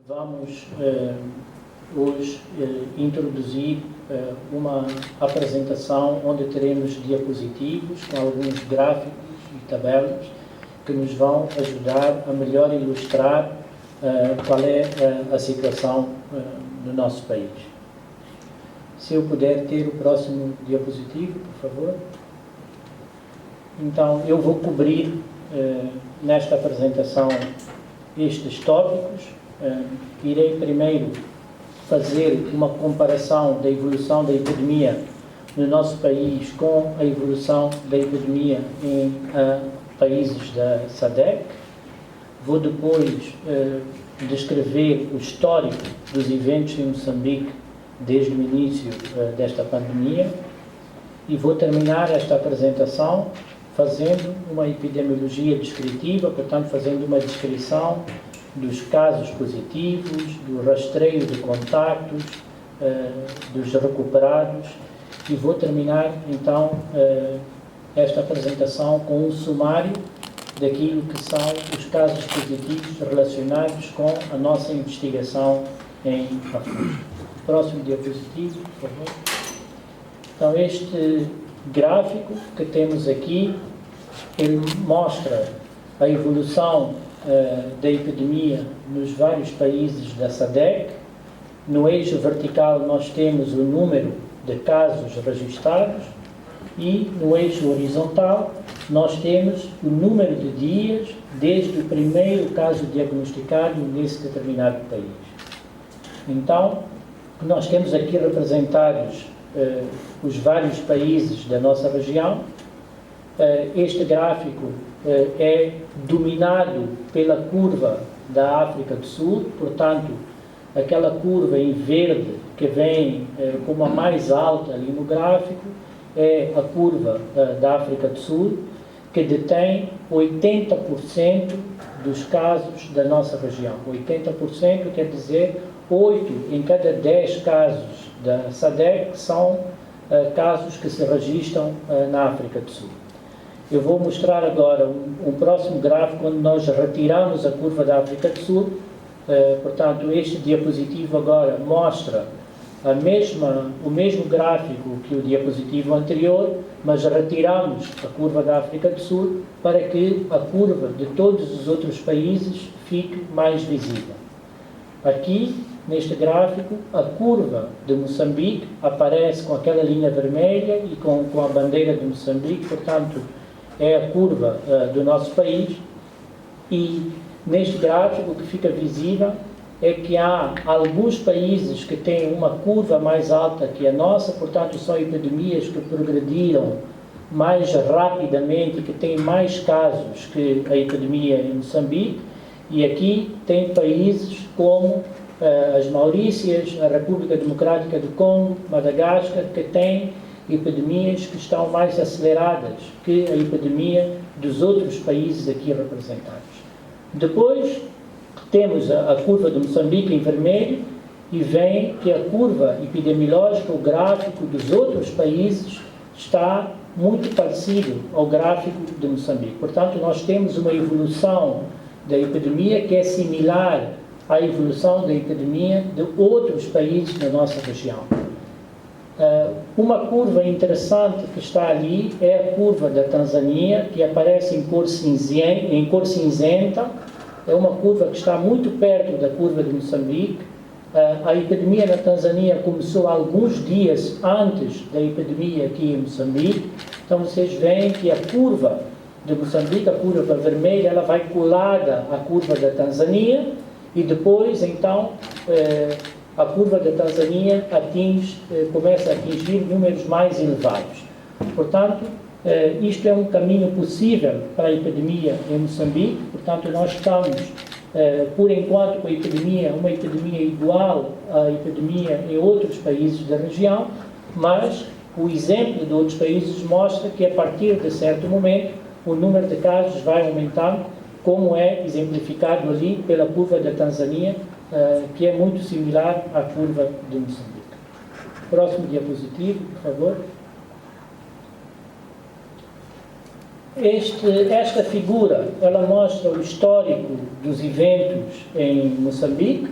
Vamos hoje introduzir uma apresentação onde teremos diapositivos com alguns gráficos e tabelas que nos vão ajudar a melhor ilustrar qual é a situação no nosso país. Se eu puder ter o próximo diapositivo, por favor. Então, eu vou cobrir nesta apresentação estes tópicos. Irei primeiro fazer uma comparação da evolução da epidemia no nosso país com a evolução da epidemia em países da SADC. Vou depois descrever o histórico dos eventos em Moçambique desde o início desta pandemia e vou terminar esta apresentação fazendo uma epidemiologia descritiva, portanto fazendo uma descrição dos casos positivos, do rastreio de contactos, dos recuperados, e vou terminar então esta apresentação com um sumário daquilo que são os casos positivos relacionados com a nossa investigação em Afusa. Próximo diapositivo, por favor. Então, este gráfico que temos aqui, ele mostra a evolução da epidemia nos vários países da SADC. No eixo vertical nós temos o número de casos registados e no eixo horizontal nós temos o número de dias desde o primeiro caso diagnosticado nesse determinado país. Então, nós temos aqui representados os vários países da nossa região. Este gráfico é dominado pela curva da África do Sul, portanto, aquela curva em verde que vem como a mais alta ali no gráfico é a curva da África do Sul, que detém 80% dos casos da nossa região. 80% quer dizer 8 em cada 10 casos da SADC são casos que se registram na África do Sul. Eu vou mostrar agora um próximo gráfico onde nós retiramos a curva da África do Sul. Portanto, este diapositivo agora mostra o mesmo gráfico que o diapositivo anterior, mas retiramos a curva da África do Sul para que a curva de todos os outros países fique mais visível. Aqui, neste gráfico, a curva de Moçambique aparece com aquela linha vermelha e com a bandeira de Moçambique, portanto, é a curva do nosso país, e neste gráfico o que fica visível é que há alguns países que têm uma curva mais alta que a nossa, portanto são epidemias que progrediram mais rapidamente, que têm mais casos que a epidemia em Moçambique, e aqui tem países como as Maurícias, a República Democrática do Congo, Madagascar, que têm epidemias que estão mais aceleradas que a epidemia dos outros países aqui representados. Depois temos a curva de Moçambique em vermelho e vem que a curva epidemiológica, o gráfico dos outros países está muito parecido ao gráfico de Moçambique. Portanto, nós temos uma evolução da epidemia que é similar à evolução da epidemia de outros países da nossa região. Uma curva interessante que está ali é a curva da Tanzânia, que aparece em cor cinzenta. É uma curva que está muito perto da curva de Moçambique. A epidemia na Tanzânia começou alguns dias antes da epidemia aqui em Moçambique. Então vocês veem que a curva de Moçambique, a curva vermelha, ela vai colada à curva da Tanzânia e depois, então, a curva da Tanzânia começa a atingir números mais elevados. Portanto, isto é um caminho possível para a epidemia em Moçambique. Portanto, nós estamos, por enquanto, com uma epidemia igual à epidemia em outros países da região, mas o exemplo de outros países mostra que, a partir de certo momento, o número de casos vai aumentando, como é exemplificado ali pela curva da Tanzânia, que é muito similar à curva de Moçambique. Próximo diapositivo, por favor. Esta figura, ela mostra o histórico dos eventos em Moçambique.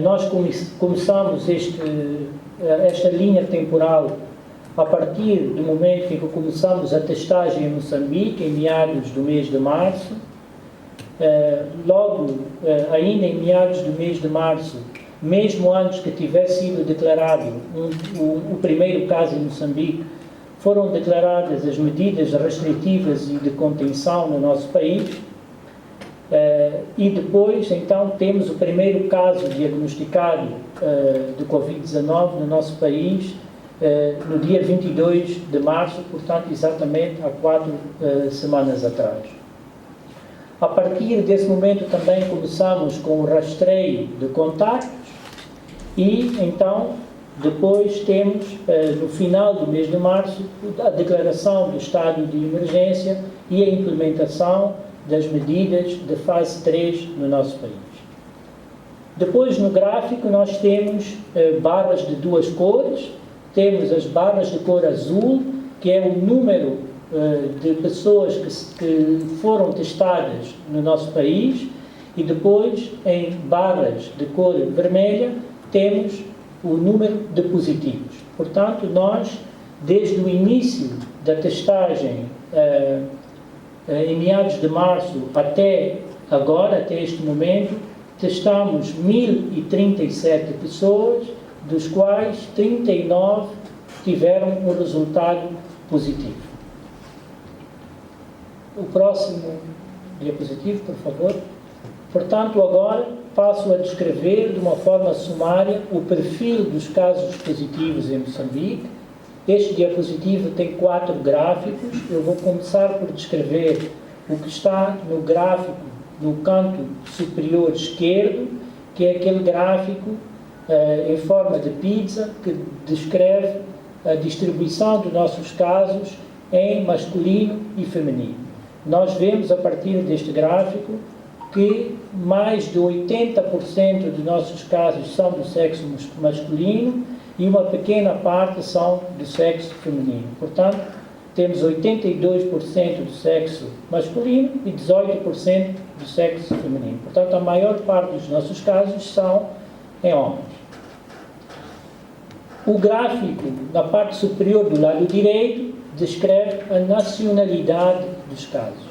Nós começamos esta linha temporal a partir do momento em que começamos a testagem em Moçambique, em meados do mês de março. Ainda em meados do mês de março, mesmo antes que tivesse sido declarado o primeiro caso em Moçambique, foram declaradas as medidas restritivas e de contenção no nosso país. E depois, então, temos o primeiro caso diagnosticado de Covid-19 no nosso país no dia 22 de março, portanto, exatamente há 4 semanas atrás. A partir desse momento também começamos com o rastreio de contactos e, então, depois temos, no final do mês de março, a declaração do estado de emergência e a implementação das medidas de fase 3 no nosso país. Depois, no gráfico, nós temos barras de 2 cores. Temos as barras de cor azul, que é o número de pessoas que foram testadas no nosso país, e depois, em barras de cor vermelha, temos o número de positivos. Portanto, nós, desde o início da testagem, em meados de março até agora, até este momento, testamos 1.037 pessoas, dos quais 39 tiveram um resultado positivo. O próximo diapositivo, por favor. Portanto, agora passo a descrever de uma forma sumária o perfil dos casos positivos em Moçambique. Este diapositivo tem 4 gráficos. Eu vou começar por descrever o que está no gráfico no canto superior esquerdo, que é aquele gráfico em forma de pizza, que descreve a distribuição dos nossos casos em masculino e feminino. Nós vemos, a partir deste gráfico, que mais de 80% dos nossos casos são do sexo masculino e uma pequena parte são do sexo feminino. Portanto, temos 82% do sexo masculino e 18% do sexo feminino. Portanto, a maior parte dos nossos casos são em homens. O gráfico, na parte superior do lado direito, descreve a nacionalidade dos casos.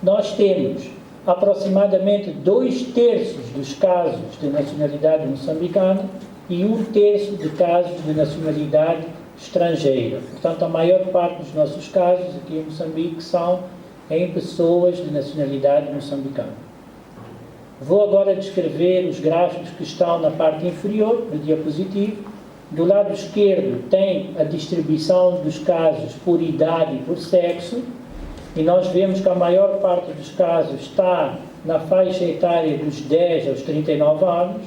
Nós temos aproximadamente 2/3 dos casos de nacionalidade moçambicana e 1/3 de casos de nacionalidade estrangeira. Portanto, a maior parte dos nossos casos aqui em Moçambique são em pessoas de nacionalidade moçambicana. Vou agora descrever os gráficos que estão na parte inferior do diapositivo. Do lado esquerdo tem a distribuição dos casos por idade e por sexo, e nós vemos que a maior parte dos casos está na faixa etária dos 10 aos 39 anos.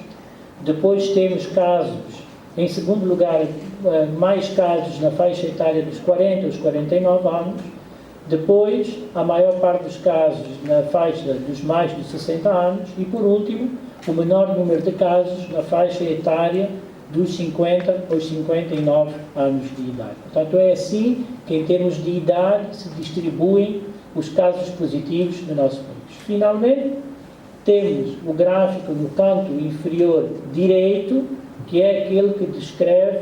Depois temos casos, em segundo lugar, mais casos na faixa etária dos 40 aos 49 anos. Depois, a maior parte dos casos na faixa dos mais de 60 anos. E, por último, o menor número de casos na faixa etária dos 50 aos 59 anos de idade. Portanto, é assim que, em termos de idade, se distribuem os casos positivos no nosso país. Finalmente, temos o gráfico no canto inferior direito, que é aquele que descreve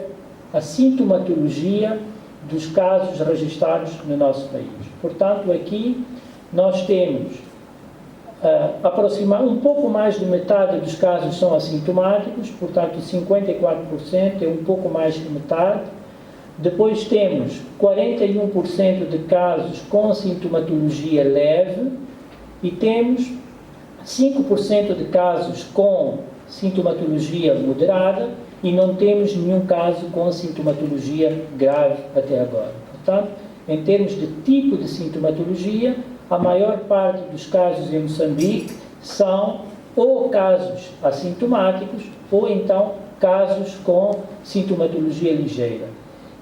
a sintomatologia dos casos registrados no nosso país. Portanto, aqui nós temos um pouco mais de metade dos casos são assintomáticos, portanto 54% é um pouco mais que metade. Depois temos 41% de casos com sintomatologia leve e temos 5% de casos com sintomatologia moderada e não temos nenhum caso com sintomatologia grave até agora. Portanto, em termos de tipo de sintomatologia, a maior parte dos casos em Moçambique são ou casos assintomáticos ou então casos com sintomatologia ligeira.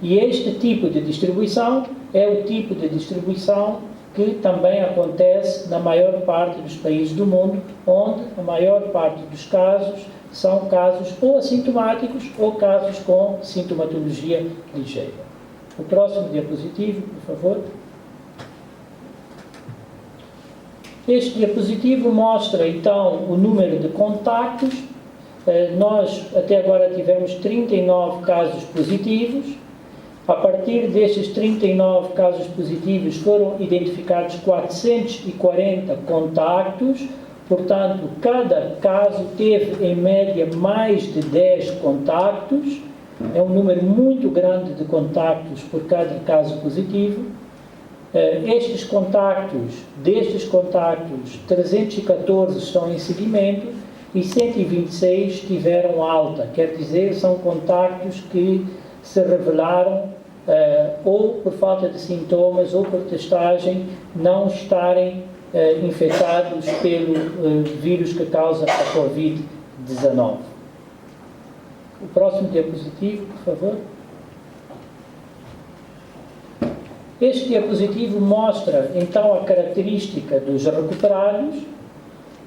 E este tipo de distribuição é o tipo de distribuição que também acontece na maior parte dos países do mundo, onde a maior parte dos casos são casos ou assintomáticos ou casos com sintomatologia ligeira. O próximo diapositivo, por favor. Este diapositivo mostra, então, o número de contactos. Nós, até agora, tivemos 39 casos positivos. A partir destes 39 casos positivos, foram identificados 440 contactos. Portanto, cada caso teve, em média, mais de 10 contactos. É um número muito grande de contactos por cada caso positivo. Destes contactos, 314 estão em seguimento e 126 tiveram alta. Quer dizer, são contactos que se revelaram ou por falta de sintomas ou por testagem não estarem infectados pelo vírus que causa a Covid-19. O próximo diapositivo, por favor. Este diapositivo mostra, então, a característica dos recuperados.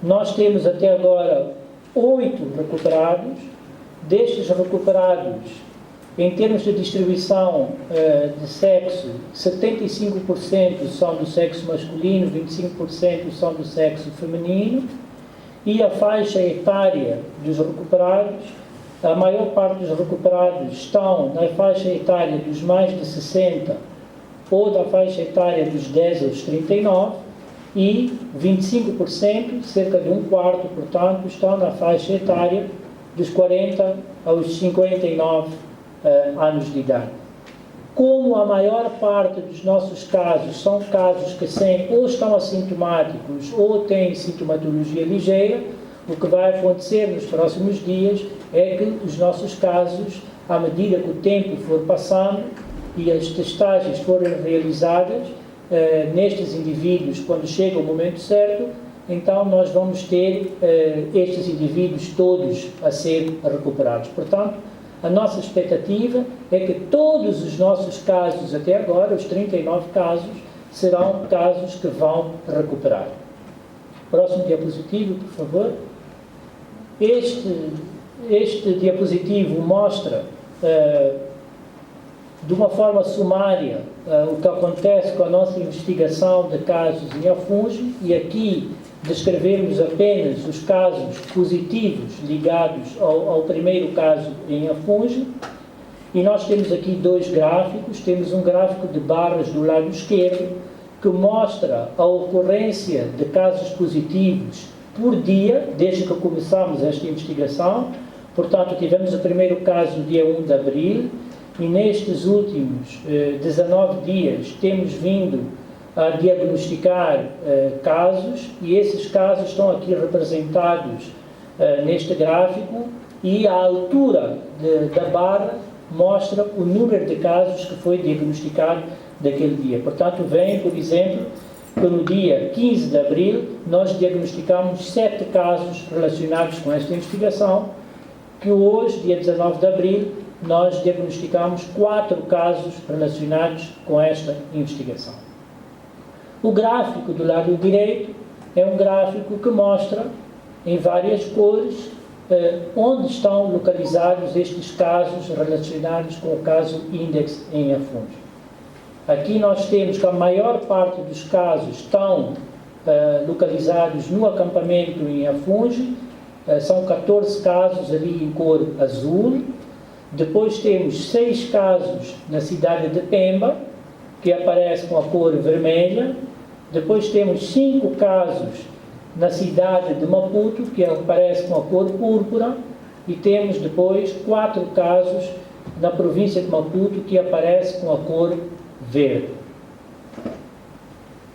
Nós temos até agora 8 recuperados. Destes recuperados, em termos de distribuição de sexo, 75% são do sexo masculino, 25% são do sexo feminino. E a faixa etária dos recuperados, a maior parte dos recuperados estão na faixa etária dos mais de 60 ou da faixa etária dos 10 aos 39, e 25%, cerca de um quarto, portanto, estão na faixa etária dos 40 aos 59 anos de idade. Como a maior parte dos nossos casos são casos que ou estão assintomáticos ou têm sintomatologia ligeira, o que vai acontecer nos próximos dias é que os nossos casos, à medida que o tempo for passando e as testagens forem realizadas nestes indivíduos, quando chega o momento certo, então nós vamos ter estes indivíduos todos a ser recuperados. Portanto, a nossa expectativa é que todos os nossos casos até agora, os 39 casos, serão casos que vão recuperar. Próximo diapositivo, por favor. Este diapositivo mostra de uma forma sumária o que acontece com a nossa investigação de casos em Afungi, e aqui descrevemos apenas os casos positivos ligados ao primeiro caso em Afungi. E nós temos aqui dois gráficos. Temos um gráfico de barras do lado esquerdo que mostra a ocorrência de casos positivos por dia, desde que começamos esta investigação. Portanto, tivemos o primeiro caso no dia 1 de abril, e nestes últimos 19 dias temos vindo a diagnosticar casos, e esses casos estão aqui representados neste gráfico, e a altura da barra mostra o número de casos que foi diagnosticado daquele dia. Portanto, vem, por exemplo, que no dia 15 de abril nós diagnosticamos 7 casos relacionados com esta investigação, que hoje, dia 19 de abril, nós diagnosticamos 4 casos relacionados com esta investigação. O gráfico do lado direito é um gráfico que mostra, em várias cores, onde estão localizados estes casos relacionados com o caso Index em Afungi. Aqui nós temos que a maior parte dos casos estão localizados no acampamento em Afungi. São 14 casos ali em cor azul. Depois temos 6 casos na cidade de Pemba, que aparece com a cor vermelha. Depois temos 5 casos na cidade de Maputo, que aparece com a cor púrpura. E temos depois 4 casos na província de Maputo, que aparece com a cor verde.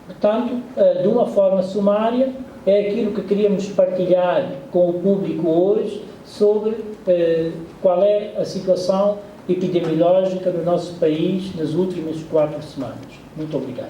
Portanto, de uma forma sumária, é aquilo que queríamos partilhar com o público hoje sobre qual é a situação epidemiológica no nosso país nas últimas 4 semanas. Muito obrigado.